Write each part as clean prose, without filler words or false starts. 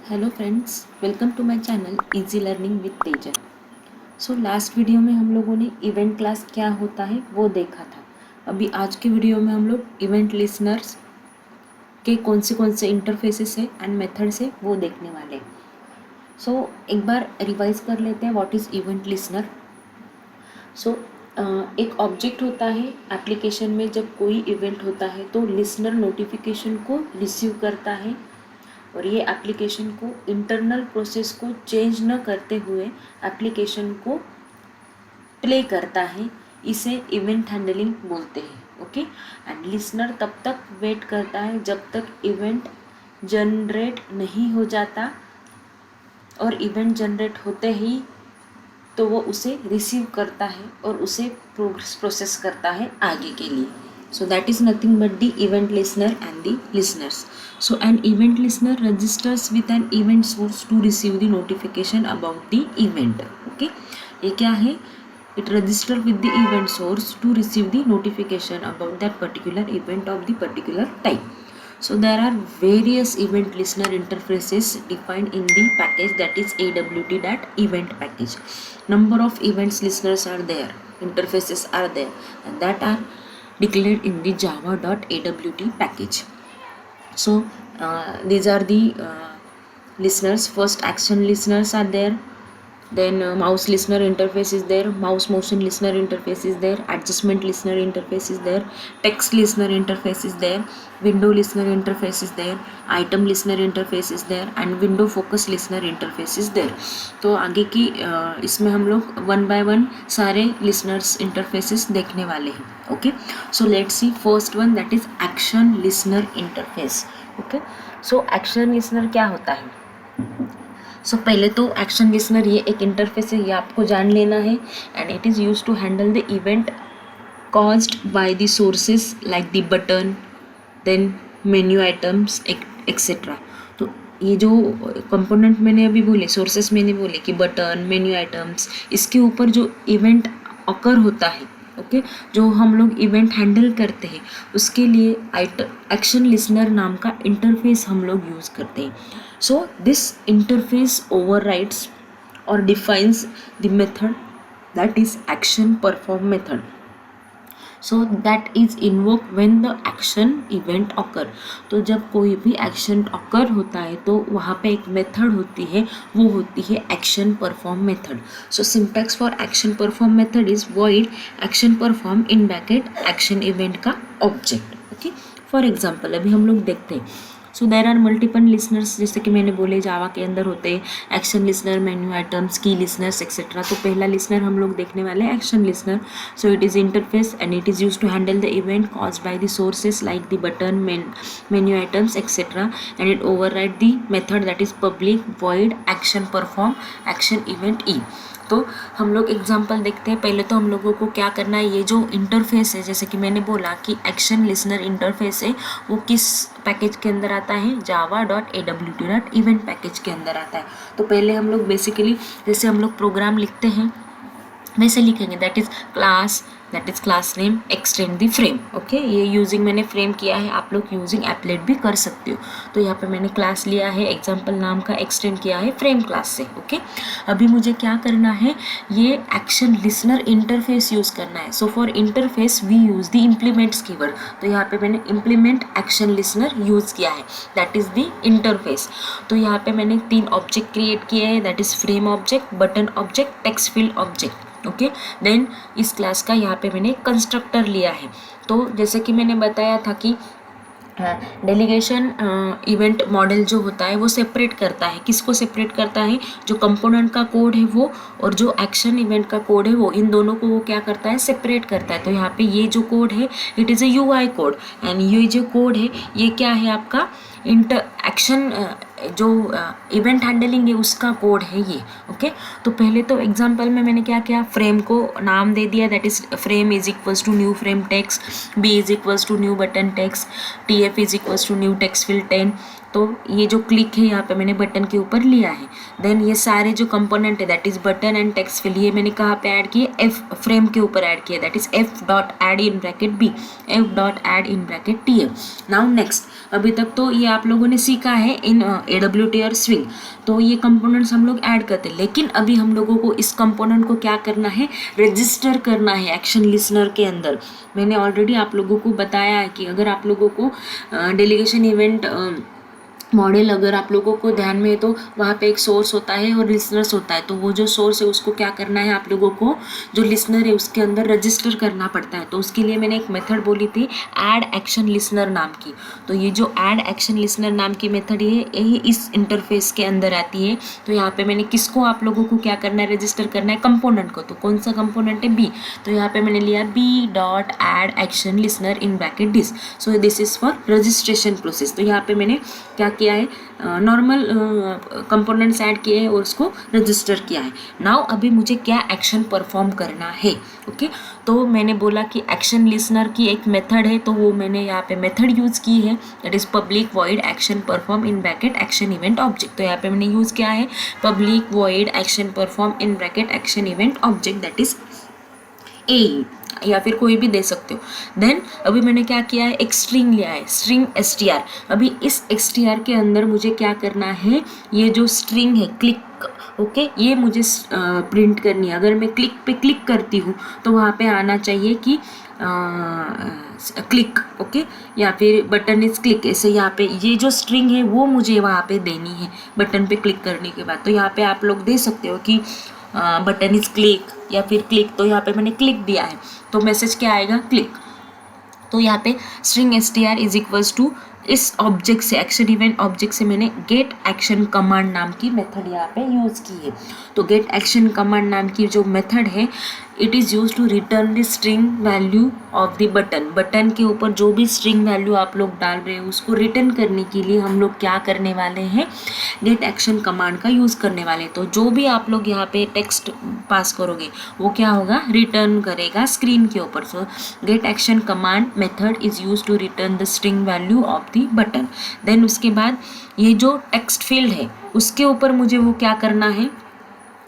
Hello friends, welcome to my channel easy learning with Tejal. So last video में हम लोगों ने इवेंट क्लास क्या होता है वो देखा था। अभी आज के वीडियो में हम लोग इवेंट लिसनर्स के कौन से इंटरफेसेस है एंड मेथड्स है वो देखने वाले हैं। सो एक बार रिवाइज कर लेते हैं व्हाट इज़ इवेंट लिसनर। सो एक ऑब्जेक्ट होता है एप्लीकेशन में। जब कोई इवेंट होता है तो लिसनर नोटिफिकेशन को रिसीव करता है और ये एप्लीकेशन को इंटरनल प्रोसेस को चेंज न करते हुए एप्लीकेशन को प्ले करता है। इसे इवेंट हैंडलिंग बोलते हैं। ओके, एंड लिसनर तब तक वेट करता है जब तक इवेंट जनरेट नहीं हो जाता, और इवेंट जनरेट होते ही तो वो उसे रिसीव करता है और उसे प्रोसेस करता है आगे के लिए। So that is nothing but the event listener and the listeners. So an event listener registers with an event source to receive the notification about the event. Okay, ये क्या है? It register with the event source to receive the notification about that particular event of the particular type. So there are various event listener interfaces defined in the package, that is AWT.event package. Number of events listeners are there, interfaces are there, and that are declared in the java.awt package. So these are the listeners. First, action listeners are there, then mouse listener interface is there, mouse motion listener interface is there, adjustment listener interface is there, text listener interface is there, window listener interface is there, item listener interface is there, and window focus listener interface is there. तो आगे की इसमें हम लोग one by one सारे listeners interfaces देखने वाले हैं. Okay, so let's see first one, that is action listener interface. Okay, so action listener क्या होता है? सो पहले तो एक्शन लिसनर ये एक इंटरफेस है, ये आपको जान लेना है. And it is use to handle the event caused by the sources like the button, then menu items etc. तो ये जो कंपोनेंट मैंने अभी बोले, सोर्सेस मैंने बोले कि बटन, मेन्यू आइटम्स, इसके ऊपर जो इवेंट अकर होता है, ओके, जो हम लोग इवेंट हैंडल करते हैं, उसके लिए एक्शन लिसनर नाम का इंटरफेस हम लोग यूज़ करते हैं. सो दिस इंटरफेस ओवरराइड्स और defines the method, that is action perform method. So that is invoke when the action event occur. तो जब कोई भी एक्शन ऑकर होता है तो वहाँ पे एक मेथड होती है, वो होती है action perform method. So syntax for action perform method is void action perform in bracket action event का ऑब्जेक्ट. ओके, फॉर एग्जाम्पल अभी हम लोग देखते हैं. सो देर आर मल्टीपल लिसनर्स, जैसे कि मैंने बोले जावा के अंदर होते हैं एक्शन लिसनर, मेन्यू आइटम्स, की लिसनर्स एक्सेट्रा. तो पहला लिसनर हम लोग देखने वाले हैं action listener. So it is interface and it is use to handle the event caused by the sources like the button, menu items etc. and it override the method that is public void action perform action event e. तो हम लोग example देखते हैं. पहले तो हम लोगों को क्या करना है, ये जो इंटरफेस है, जैसे कि मैंने बोला कि एक्शन लिसनर इंटरफेस है, वो किस पैकेज के अंदर आता है? java.awt.event पैकेज के अंदर आता है. तो पहले हम लोग बेसिकली जैसे हम लोग प्रोग्राम लिखते हैं वैसे लिखेंगे, that is class name extend the frame. Okay, ये यूजिंग मैंने फ्रेम किया है, आप लोग यूजिंग एप्लेट भी कर सकते हो. तो यहाँ पे मैंने क्लास लिया है एग्जाम्पल नाम का, एक्सटेंड किया है फ्रेम क्लास से. ओके, अभी मुझे क्या करना है, ये एक्शन लिसनर इंटरफेस यूज़ करना है. So for interface we use the implements keyword. तो यहाँ पे मैंने इम्प्लीमेंट एक्शन लिसनर यूज़ किया है, दैट इज़ द इंटरफेस. तो यहाँ पे मैंने 3 ऑब्जेक्ट क्रिएट किए हैं, that is frame object, button object, text field object. Okay, then इस क्लास का यहाँ पे मैंने कंस्ट्रक्टर लिया है. तो जैसे कि मैंने बताया था कि डेलीगेशन इवेंट मॉडल जो होता है वो सेपरेट करता है. किसको सेपरेट करता है? जो कंपोनेंट का कोड है वो, और जो एक्शन इवेंट का कोड है वो, इन दोनों को वो क्या करता है? सेपरेट करता है. तो यहाँ पे ये जो कोड है it is a UI code, and ये जो कोड है ये क्या है? आपका एक्शन जो इवेंट हैंडलिंग है उसका कोड है ये. ओके, तो पहले तो एग्जांपल में मैंने क्या किया, फ्रेम को नाम दे दिया, that is frame is equals to new frame text, B is equals to new button text, TF is equals to new text field 10, तो ये जो क्लिक है यहाँ पे मैंने बटन के ऊपर लिया है। देन ये सारे जो कंपोनेंट है that is button and text field, ये मैंने कहाँ पे ऐड किए, एफ फ्रेम के ऊपर ऐड किया, that is F dot add in bracket B, F dot add in bracket T F. Now next, अभी तक तो ये आप लोगों ने सीखा है इन AWT और स्विंग, तो ये कंपोनेंट्स हम लोग ऐड करते हैं। लेकिन अभी हम लोगों को इस कंपोनेंट को क्या करना है, रजिस्टर करना है एक्शन लिसनर के अंदर। मैंने ऑलरेडी आप लोगों को बताया है कि अगर आप लोगों को डेलीगेशन इवेंट मॉडल अगर आप लोगों को ध्यान में है तो वहाँ पे एक सोर्स होता है और लिसनर्स होता है। तो वो जो सोर्स है उसको क्या करना है, आप लोगों को जो लिसनर है उसके अंदर रजिस्टर करना पड़ता है। तो उसके लिए मैंने एक मेथड बोली थी ऐड एक्शन लिसनर नाम की। तो ये जो ऐड एक्शन लिसनर नाम की मेथड है यही इस इंटरफेस के अंदर आती है। तो यहाँ पे मैंने किसको आप लोगों को क्या करना है, रजिस्टर करना है, कंपोनेंट को। तो कौन सा कंपोनेंट है, बी। तो यहाँ पे मैंने लिया B dot add action listener in bracket this. So this is for registration process. तो यहाँ पे मैंने क्या किया है, नॉर्मल कंपोनेंट्स ऐड किए हैं और उसको रजिस्टर किया है। नाउ अभी मुझे क्या एक्शन परफॉर्म करना है, ओके। तो मैंने बोला कि एक्शन लिसनर की एक मेथड है, तो वो मैंने यहाँ पे मेथड यूज़ की है, that is public void action perform in bracket action event object. तो यहाँ पे मैंने यूज़ किया है public void action perform in bracket action event object, that is a, या फिर कोई भी दे सकते हो। देन अभी मैंने क्या किया है, एक स्ट्रिंग लिया है, स्ट्रिंग str। अभी इस str के अंदर मुझे क्या करना है, ये जो स्ट्रिंग है क्लिक, ओके, ये मुझे प्रिंट करनी है। अगर मैं क्लिक पे क्लिक करती हूँ तो वहाँ पे आना चाहिए कि क्लिक, ओके, या फिर बटन इज क्लिक, ऐसे यहाँ पे ये जो स्ट्रिंग है वो मुझे वहाँ पे देनी है बटन पे क्लिक करने के बाद। तो यहाँ पे आप लोग दे सकते हो कि बटन इज क्लिक या फिर क्लिक। तो यहाँ पे मैंने क्लिक दिया है तो मैसेज क्या आएगा, क्लिक। तो यहाँ पे string str is equals to इस ऑब्जेक्ट से, एक्शन इवेंट ऑब्जेक्ट से मैंने गेट एक्शन कमांड नाम की मेथड यहाँ पे यूज़ की है। तो गेट एक्शन कमांड नाम की जो मेथड है, it is use to return the string value of the button. Button के ऊपर जो भी स्ट्रिंग वैल्यू आप लोग डाल रहे हो उसको रिटर्न करने के लिए हम लोग क्या करने वाले हैं, गेट एक्शन कमांड का यूज़ करने वाले। तो जो भी आप लोग यहाँ पे टेक्स्ट पास करोगे वो क्या होगा, रिटर्न करेगा स्क्रीन के ऊपर। So get action command method is use to return the string value of the button. Then उसके बाद ये जो टेक्स्ट फील्ड है उसके ऊपर मुझे वो क्या करना है,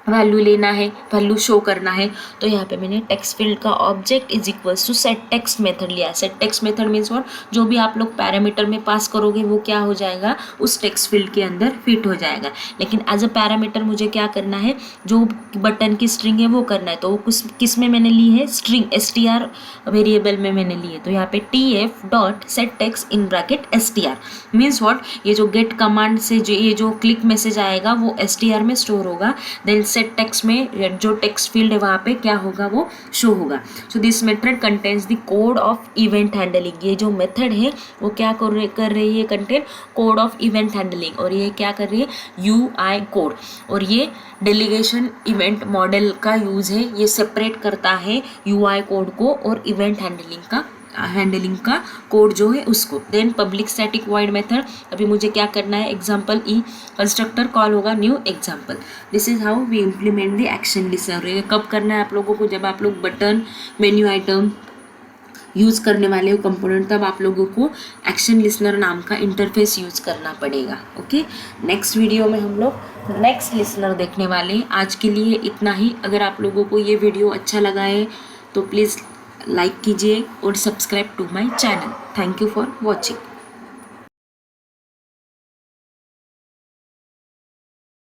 वैल्यू लेना है, वैल्यू शो करना है। तो यहाँ पे मैंने टेक्स्ट फील्ड का object is equals to set text method लिया है। Set text method means what, जो भी आप लोग पैरामीटर में पास करोगे वो क्या हो जाएगा, उस टेक्स्ट फील्ड के अंदर फिट हो जाएगा। लेकिन एज अ पैरामीटर मुझे क्या करना है, जो बटन की स्ट्रिंग है वो करना है। तो वो किस में मैंने ली है, स्ट्रिंग str वेरिएबल में मैंने ली है। तो यहाँ पे tf dot set text in bracket str means what, ये जो गेट कमांड से जो ये जो क्लिक मैसेज आएगा वो str में स्टोर होगा। देन सेट टेक्स्ट में जो टेक्स्ट फील्ड है वहाँ पे क्या होगा, वो शो होगा। So this method contains the code of event handling. ये जो मेथड है वो क्या कर रही है, contain code of event handling. और ये क्या कर रही है, UI कोड। और ये डेलीगेशन इवेंट मॉडल का यूज़ है, ये सेपरेट करता है UI कोड को और इवेंट हैंडलिंग का कोड जो है उसको। Then public static void method, अभी मुझे क्या करना है, एग्जाम्पल ई कंस्ट्रक्टर कॉल होगा new example. This is how we implement the action listener. ये कब करना है आप लोगों को, जब आप लोग बटन मेन्यू आइटम यूज़ करने वाले हो कंपोनेंट, तब आप लोगों को एक्शन लिसनर नाम का इंटरफेस यूज़ करना पड़ेगा, ओके। नेक्स्ट वीडियो में हम लोग नेक्स्ट लिसनर देखने वाले हैं। आज के लिए इतना ही। अगर आप लोगों को ये वीडियो अच्छा लगा है तो प्लीज़ लाइक कीजिए और subscribe to my channel. Thank you for watching.